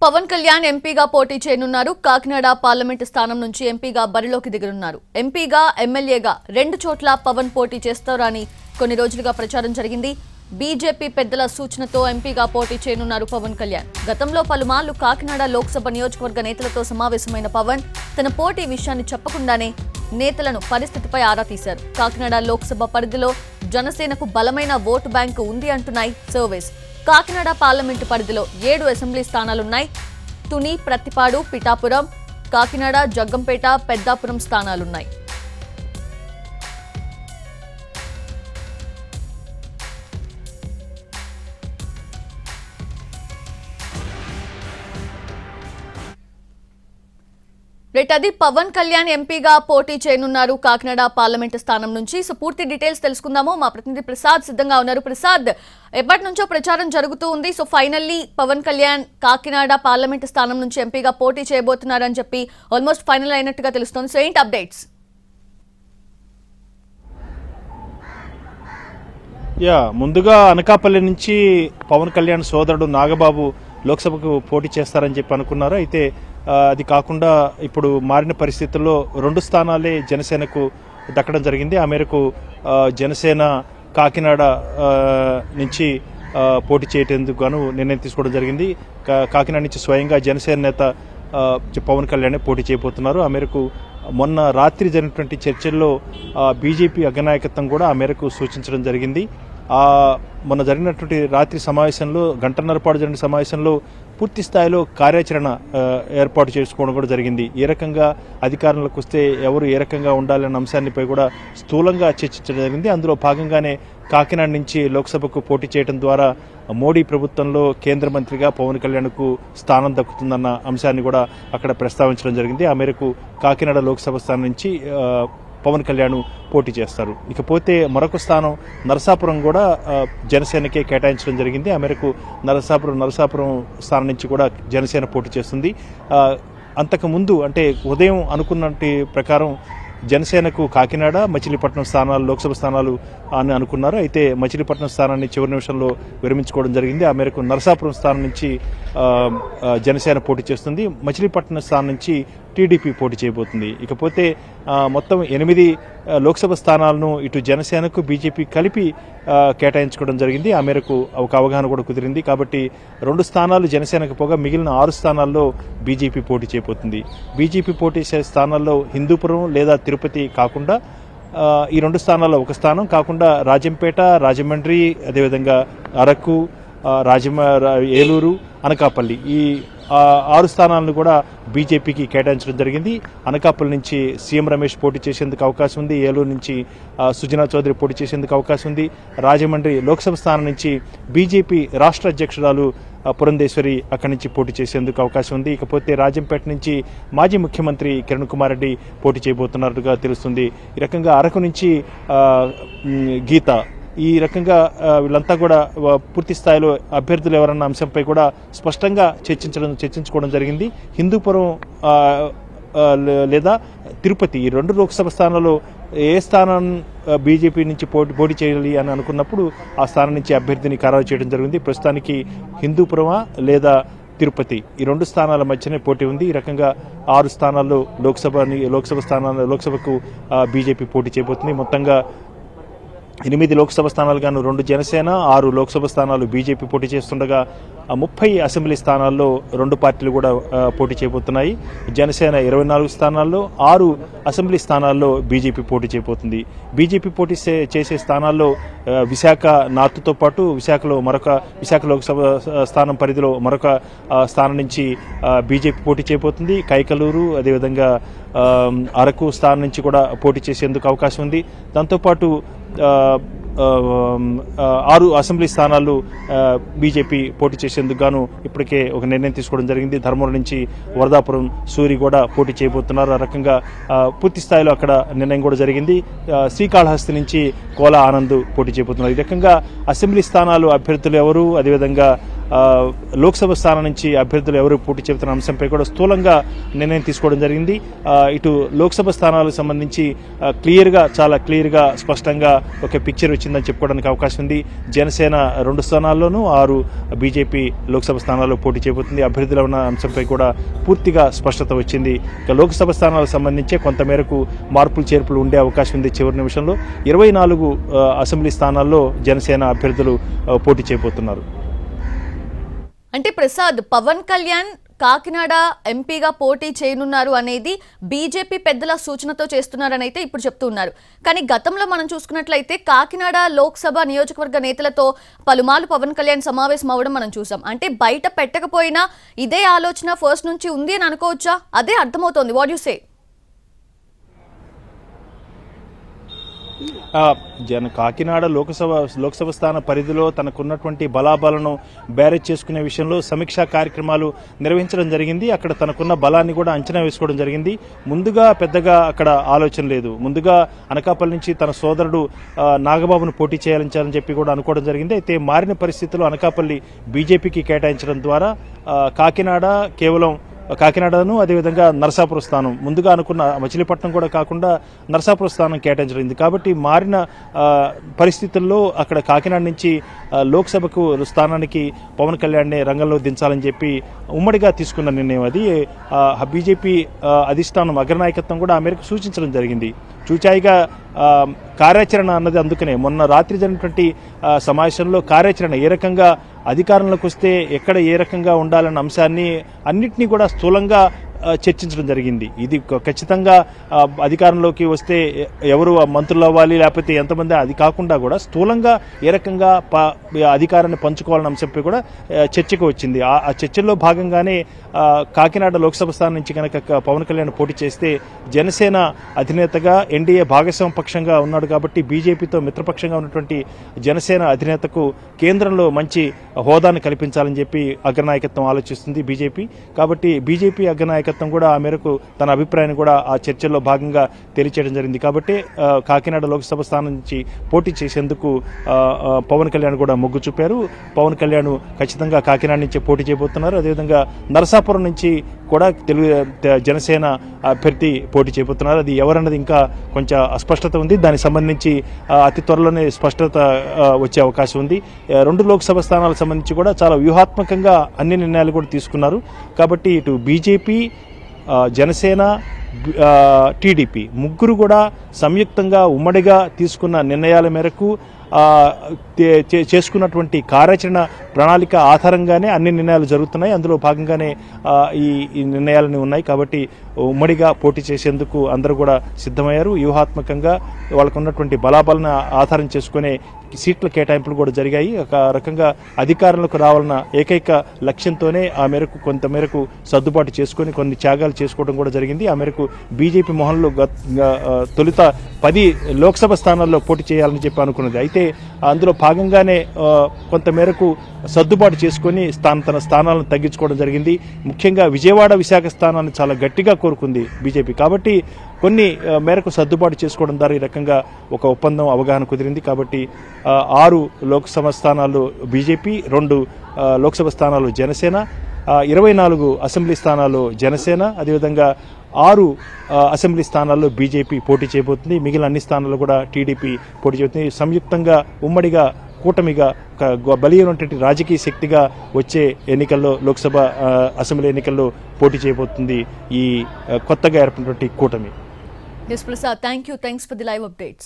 పవన్ కళ్యాణ్ ఎంపీగా పోటీ చేయనున్నారు. కాకినాడ పార్లమెంట్ స్థానం నుంచి ఎంపీగా బరిలోకి దిగనున్నారు. ఎంపీగా ఎమ్మెల్యేగా రెండు చోట్ల పవన్ పోటీ చేస్తారని కొన్ని రోజులుగా ప్రచారం జరిగింది. బీజేపీ పెద్దల సూచనతో ఎంపీగా పోటీ చేయనున్నారు పవన్ కళ్యాణ్. గతంలో పలుమార్లు కాకినాడ లోక్సభ నియోజకవర్గ నేతలతో సమావేశమైన పవన్ తన పోటీ విషయాన్ని చెప్పకుండానే నేతలను పరిస్థితిపై ఆరా తీశారు. కాకినాడ లోక్సభ పరిధిలో జనసేనకు బలమైన ఓటు బ్యాంకు ఉంది అంటున్నాయి సర్వేస్. కాకినాడ పార్లమెంటు పరిధిలో 7 అసెంబ్లీ స్థానాలున్నాయి. తుని, ప్రతిపాడు, పిఠాపురం, కాకినాడ, జగ్గంపేట, పెద్దాపురం స్థానాలున్నాయి. అది పవన్ కళ్యాణ్ ఎంపీగా పోటీ చేయనున్నారు కాకినాడ పార్లమెంట్ స్థానం నుంచి. సో పూర్తి డీటెయిల్స్ తెలుసుకుందాము. మా ప్రతినిధి ప్రసాద్ సిద్ధంగా ఉన్నారు. ప్రసాద్, ఎప్పటి నుంచో ప్రచారం జరుగుతూ ఉంది. So finally Pavan Kalyan Kakinada parliament స్థానం నుంచి ఎంపీగా పోటీ చేయబోతున్నారని చెప్పి ఆల్మోస్ట్ ఫైనల్ అయినట్టుగా తెలుస్తోంది. సో ఏంటి అప్డేట్స్? ముందుగా అనకాపల్లి నుంచి పవన్ కళ్యాణ్ సోదరుడు నాగబాబు లోక్సభకు పోటీ చేస్తారని చెప్పి అనుకున్నారు. అయితే అది కాకుండా ఇప్పుడు మారిన పరిస్థితుల్లో 2 స్థానాలే జనసేనకు దక్కడం జరిగింది. ఆ మేరకు జనసేన కాకినాడ నుంచి పోటీ చేయటందుకు గాను నిర్ణయం తీసుకోవడం జరిగింది. కాకినాడ నుంచి స్వయంగా జనసేన నేత పవన్ కళ్యాణ్ పోటీ చేయబోతున్నారు. ఆ మేరకు మొన్న రాత్రి జరిగినటువంటి చర్చల్లో బీజేపీ అగ్రనాయకత్వం కూడా ఆ మేరకు సూచించడం జరిగింది. మొన్న జరిగినటువంటి రాత్రి సమావేశంలో గంటన్నర పాటు జరిగిన సమావేశంలో పూర్తి స్థాయిలో కార్యాచరణ ఏర్పాటు చేసుకోవడం కూడా జరిగింది. ఏ రకంగా అధికారంలోకి వస్తే ఎవరు ఏ రకంగా ఉండాలన్న అంశాన్నిపై కూడా స్థూలంగా చర్చించడం జరిగింది. అందులో భాగంగానే కాకినాడ నుంచి లోక్సభకు పోటీ చేయడం ద్వారా మోడీ ప్రభుత్వంలో కేంద్ర మంత్రిగా పవన్ కళ్యాణ్కు స్థానం దక్కుతుందన్న అంశాన్ని కూడా అక్కడ ప్రస్తావించడం జరిగింది. ఆ మేరకు కాకినాడ లోక్సభ స్థానం నుంచి పవన్ కళ్యాణ్ పోటీ చేస్తారు. ఇకపోతే మరొక స్థానం నరసాపురం కూడా జనసేనకే కేటాయించడం జరిగింది. ఆ మేరకు నరసాపురం స్థానం నుంచి కూడా జనసేన పోటీ చేస్తుంది. అంతకుముందు అంటే ఉదయం అనుకున్నట్టు ప్రకారం జనసేనకు కాకినాడ, మచిలీపట్నం స్థానాలు లోక్సభ స్థానాలు అని అనుకున్నారు. అయితే మచిలీపట్నం స్థానాన్ని చివరి నిమిషంలో విరమించుకోవడం జరిగింది. ఆ మేరకు నరసాపురం స్థానం నుంచి జనసేన పోటీ చేస్తుంది. మచిలీపట్నం స్థానం నుంచి టీడీపీ పోటీ చేయబోతుంది. ఇకపోతే మొత్తం 8 లోక్సభ స్థానాలను ఇటు జనసేనకు బీజేపీ కలిపి కేటాయించుకోవడం జరిగింది. ఆ మేరకు ఒక అవగాహన కూడా కుదిరింది. కాబట్టి 2 స్థానాలు జనసేనకు పోగా మిగిలిన 6 స్థానాల్లో బీజేపీ పోటీ చేయబోతుంది. బీజేపీ పోటీ చేసే స్థానాల్లో హిందూపురం లేదా తిరుపతి కాకుండా ఈ 2 స్థానాల్లో ఒక స్థానం కాకుండా రాజంపేట, రాజమండ్రి, అదేవిధంగా అరకు, ఏలూరు, అనకాపల్లి ఈ 6 స్థానాలను కూడా బీజేపీకి కేటాయించడం జరిగింది. అనకాపల్లి నుంచి సీఎం రమేష్ పోటీ చేసేందుకు అవకాశం ఉంది. ఏలూరు నుంచి సుజనా చౌదరి పోటీ చేసేందుకు అవకాశం ఉంది. రాజమండ్రి లోక్సభ స్థానం నుంచి బీజేపీ రాష్ట్ర అధ్యక్షురాలు పురంధేశ్వరి అక్కడి నుంచి పోటీ చేసేందుకు అవకాశం ఉంది. ఇకపోతే రాజంపేట నుంచి మాజీ ముఖ్యమంత్రి కిరణ్ కుమార్ రెడ్డి పోటీ చేయబోతున్నట్టుగా తెలుస్తుంది. ఈ రకంగా అరకు నుంచి గీత, ఈ రకంగా వీళ్ళంతా కూడా పూర్తి స్థాయిలో అభ్యర్థులు ఎవరన్న అంశంపై కూడా స్పష్టంగా చర్చించుకోవడం జరిగింది. హిందూపురం లేదా తిరుపతి ఈ 2 లోక్సభ స్థానాల్లో ఏ స్థానం బీజేపీ నుంచి పోటీ చేయాలి అని అనుకున్నప్పుడు ఆ స్థానం నుంచి అభ్యర్థిని ఖరారు చేయడం జరిగింది. ప్రస్తుతానికి హిందూపురమా లేదా తిరుపతి ఈ 2 స్థానాల మధ్యనే పోటీ ఉంది. ఈ రకంగా 6 స్థానాల్లో లోక్సభకు బీజేపీ పోటీ చేయబోతుంది. మొత్తంగా 8 లోక్సభ స్థానాలు గాను 2 జనసేన, 6 లోక్సభ స్థానాలు బీజేపీ పోటీ చేస్తుండగా 30 అసెంబ్లీ స్థానాల్లో 2 పార్టీలు కూడా పోటీ చేయబోతున్నాయి. జనసేన 24 స్థానాల్లో, 6 అసెంబ్లీ స్థానాల్లో బీజేపీ పోటీ చేయబోతుంది. బీజేపీ పోటీ చేసే స్థానాల్లో విశాఖ నార్త్తో పాటు విశాఖ లోక్సభ స్థానం పరిధిలో మరొక స్థానం నుంచి బీజేపీ పోటీ చేయబోతుంది. కైకలూరు, అదేవిధంగా అరకు స్థానం నుంచి కూడా పోటీ చేసేందుకు అవకాశం ఉంది. దాంతోపాటు 6 అసెంబ్లీ స్థానాలు బీజేపీ పోటీ చేసేందుకు గాను ఇప్పటికే ఒక నిర్ణయం తీసుకోవడం జరిగింది. ధర్మవరం నుంచి వరదాపురం సూరి కూడా పోటీ చేయబోతున్నారు. ఆ రకంగా పూర్తి స్థాయిలో అక్కడ నిర్ణయం కూడా జరిగింది. శ్రీకాళహస్తి నుంచి కోలా ఆనంద్ పోటీ చేయబోతున్నారు. ఈ రకంగా అసెంబ్లీ స్థానాలు అభ్యర్థులు ఎవరు, అదేవిధంగా లోక్సభ స్థానం నుంచి అభ్యర్థులు ఎవరు పోటీ చేస్తున్న అంశంపై కూడా స్థూలంగా నిర్ణయం తీసుకోవడం జరిగింది. ఇటు లోక్సభ స్థానాలకు సంబంధించి చాలా క్లియర్గా స్పష్టంగా ఒక పిక్చర్ వచ్చిందని చెప్పుకోవడానికి అవకాశం ఉంది. జనసేన 2 స్థానాల్లోనూ 6 బీజేపీ లోక్సభ స్థానాల్లో పోటీ చేయబోతుంది. అభ్యర్థుల ఉన్న అంశంపై కూడా పూర్తిగా స్పష్టత వచ్చింది. ఇక లోక్సభ స్థానాలకు సంబంధించి కొంతమేరకు మార్పులు చేర్పులు ఉండే అవకాశం ఉంది. చివరి నిమిషంలో 24 అసెంబ్లీ స్థానాల్లో జనసేన అభ్యర్థులు పోటీ చేయబోతున్నారు. అంటే ప్రసాద్, పవన్ కళ్యాణ్ కాకినాడ ఎంపీగా పోటీ చేయనున్నారు అనేది బీజేపీ పెద్దల సూచనతో చేస్తున్నారని అయితే ఇప్పుడు చెప్తున్నారు. కానీ గతంలో మనం చూసుకున్నట్లయితే కాకినాడ లోక్సభ నియోజకవర్గ నేతలతో పలుమార్లు పవన్ కళ్యాణ్ సమావేశం అవ్వడం మనం చూసాం. అంటే బయట పెట్టకపోయినా ఇదే ఆలోచన ఫస్ట్ నుంచి ఉంది అని అనుకోవచ్చా? అదే అర్థమవుతోంది. What you say? Kakinada Lok Sabha స్థాన పరిధిలో తనకున్నటువంటి బలాబలను బ్యారేజ్ చేసుకునే విషయంలో సమీక్షా కార్యక్రమాలు నిర్వహించడం జరిగింది. అక్కడ తనకున్న బలాన్ని కూడా అంచనా వేసుకోవడం జరిగింది. ముందుగా పెద్దగా అక్కడ ఆలోచన లేదు. ముందుగా అనకాపల్లి నుంచి తన సోదరుడు నాగబాబును పోటీ చేయాలని చెప్పి కూడా అనుకోవడం జరిగింది. అయితే మారిన పరిస్థితుల్లో అనకాపల్లి బీజేపీకి కేటాయించడం ద్వారా కాకినాడను అదేవిధంగా నరసాపురం స్థానం ముందుగా అనుకున్న మచిలీపట్నం కూడా కాకుండా నరసాపురం స్థానం కేటాయించడం. కాబట్టి మారిన పరిస్థితుల్లో అక్కడ కాకినాడ నుంచి లోక్సభకు స్థానానికి పవన్ కళ్యాణ్ని రంగంలో దించాలని చెప్పి ఉమ్మడిగా తీసుకున్న నిర్ణయం అది. బీజేపీ అధిష్టానం అగ్రనాయకత్వం కూడా ఆ మేరకు సూచించడం జరిగింది. చూచాయిగా కార్యాచరణ అన్నది అందుకనే మొన్న రాత్రి జరిగినటువంటి సమావేశంలో కార్యాచరణ ఏ రకంగా అధికారంలోకి వస్తే ఎక్కడ ఏ రకంగా ఉండాలన్న అంశాన్ని అన్నింటినీ కూడా స్థూలంగా చర్చించడం జరిగింది. ఇది ఖచ్చితంగా అధికారంలోకి వస్తే ఎవరు మంత్రులు అవ్వాలి లేకపోతే ఎంతమంది అది కాకుండా కూడా స్థూలంగా ఏ రకంగా అధికారాన్ని పంచుకోవాలన్న అంశంపై కూడా చర్చకు వచ్చింది. ఆ చర్చల్లో భాగంగానే కాకినాడ లోక్సభ స్థానం నుంచి కనుక పవన్ కళ్యాణ్ పోటీ చేస్తే జనసేన అధినేతగా ఎన్డీఏ భాగస్వామ్య పక్షంగా ఉన్నాడు కాబట్టి బీజేపీతో మిత్రపక్షంగా ఉన్నటువంటి జనసేన అధినేతకు కేంద్రంలో మంచి హోదాను కల్పించాలని చెప్పి అగ్రనాయకత్వం ఆలోచిస్తుంది బీజేపీ. కాబట్టి బీజేపీ అగ్రనాయకత్వం కూడా ఆ మేరకు తన అభిప్రాయాన్ని కూడా ఆ చర్చల్లో భాగంగా తెలియచేయడం జరిగింది. కాబట్టి కాకినాడ లోక్సభ స్థానం నుంచి పోటీ చేసేందుకు పవన్ కళ్యాణ్ కూడా మొగ్గు చూపారు. పవన్ కళ్యాణ్ ఖచ్చితంగా కాకినాడ నుంచి పోటీ చేయబోతున్నారు. అదేవిధంగా నరసాపురం నుంచి కూడా జనసేన అభ్యర్థి పోటీ చేయబోతున్నారు. అది ఎవరన్నది ఇంకా కొంచెం అస్పష్టత ఉంది. దానికి సంబంధించి అతి త్వరలోనే స్పష్టత వచ్చే అవకాశం ఉంది. 2 లోక్సభ స్థానాలకు సంబంధించి కూడా చాలా వ్యూహాత్మకంగా అన్ని నిర్ణయాలు కూడా తీసుకున్నారు. కాబట్టి ఇటు బీజేపీ, జనసేన, టీడీపీ ముగ్గురు కూడా సంయుక్తంగా ఉమ్మడిగా తీసుకున్న నిర్ణయాల మేరకు చేసుకున్నటువంటి కార్యాచరణ ప్రణాళిక ఆధారంగానే అన్ని నిర్ణయాలు జరుగుతున్నాయి. అందులో భాగంగానే ఈ నిర్ణయాలన్నీ ఉన్నాయి. కాబట్టి ఉమ్మడిగా పోటీ చేసేందుకు అందరూ కూడా సిద్ధమయ్యారు. వ్యూహాత్మకంగా వాళ్ళకు ఉన్నటువంటి బలాబలను ఆధారం చేసుకునే సీట్ల కేటాయింపులు కూడా జరిగాయి. ఒక రకంగా అధికారంలోకి రావాలన్న ఏకైక లక్ష్యంతోనే ఆ మేరకు కొంతమేరకు సర్దుబాటు చేసుకుని కొన్ని త్యాగాలు చేసుకోవడం కూడా జరిగింది. ఆ మేరకు బీజేపీ మోహన్లో తొలుత 10 లోక్సభ స్థానాల్లో పోటీ చేయాలని చెప్పి అనుకున్నది. అయితే అందులో భాగంగానే కొంతమేరకు సర్దుబాటు చేసుకుని తన స్థానాలను తగ్గించుకోవడం జరిగింది. ముఖ్యంగా విజయవాడ, విశాఖ స్థానాన్ని చాలా గట్టిగా కోరుకుంది బీజేపీ. కాబట్టి కొన్ని మేరకు సర్దుబాటు చేసుకోవడం ద్వారా ఈ రకంగా ఒక ఒప్పందం అవగాహన కుదిరింది. కాబట్టి 6 లోక్సభ స్థానాలు బీజేపీ, 2 లోక్సభ స్థానాలు జనసేన, 24 అసెంబ్లీ స్థానాలు జనసేన, అదేవిధంగా 6 అసెంబ్లీ స్థానాల్లో బీజేపీ పోటీ చేయబోతుంది. మిగిలిన అన్ని స్థానాల్లో కూడా టీడీపీ పోటీ చేయబోతుంది. సంయుక్తంగా ఉమ్మడిగా కూటమిగా బలీయమైనటువంటి రాజకీయ శక్తిగా వచ్చే ఎన్నికల్లో లోక్సభ అసెంబ్లీ ఎన్నికల్లో పోటీ చేయబోతుంది ఈ కొత్తగా ఏర్పడినటువంటి కూటమి. Yes, Prasad, thank you. Thanks for the live updates.